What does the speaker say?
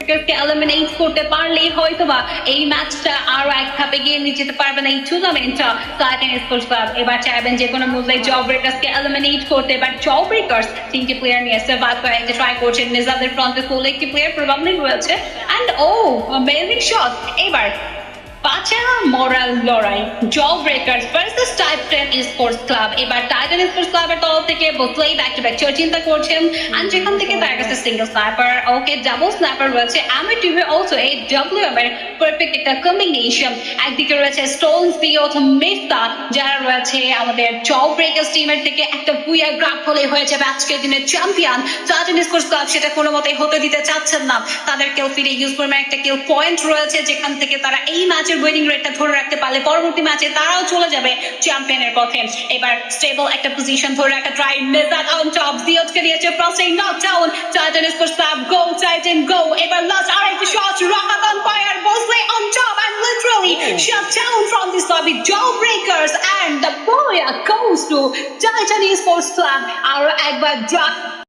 কে eliminate করতে পারলেই হয়তোবা এই ম্যাচটা আরো এক ধাপে গিয়ে নিয়ে যেতে পারবে না এই টুর্নামেন্টটা। টাইটান স্পোর্টস ক্লাব এবার চাইবেন যে কোনো মূল্যে জব ব্রেকার্সকে এলিমিনেট করতে, বাট জব ব্রেকার্স তিনটি প্লেয়ার নিয়ে সার্ভাইভ করে একটা ট্রাই করছেন। নিজাদের ফ্রন্টে ফুল একটি প্লেয়ার প্রবাবলি রয়েছে অ্যান্ড ও অ্যামেজিং শট। এবার পাঁচা মরাল লড়াই, job breakers versus Titan sports club. এবার টাইটান স্পোর্টস ক্লাবের তরফ থেকে বোথলাই ব্যাক টু ব্যাক চিন্তা করছেন এন্ড যেখান থেকে তার কাছে single sniper, okay double sniper রয়েছে, এমএটিভি অলসো এই ডব্লিউএম এর পারফেক্ট একটা কম্বিনেশন। একদিকে রয়েছে স্টোনস বিয়ট মিফতা, যারা রয়েছে আমাদের জব ব্রেকার্স টিমের থেকে একটা বুয়া গ্রাফ হলে হয়ে যাবে আজকের দিনের চ্যাম্পিয়ন। টাইটান স্পোর্টস ক্লাব সেটা কোনো মতেই হতে দিতে চাচ্ছেন না। তাদের কেউ ফিরে ইউজ করবে একটা কেউ পয়েন্ট রয়েছে, যেখান থেকে তারা এই ম্যাচের উইনিং রেটটা ধরে রাখতে পারলে পরবর্তী ম্যাচে তারাও চলে যাবে চ্যাম্পিয়নের পথে। এবার স্টেবল একটা পজিশন ধরে রাখা ট্রাই, নিজাদ অন টপ, জিওজকে দিয়েছে ফার্স্টে knock down. Titan sports club go Titan go. এবার লাস্ট আরেকটা শট, রাহাত অন ফায়ার, বসলে on top and literally shut down from this lobby. Jawbreakers and the boya goes to Titan Esports Club. আর একবার drug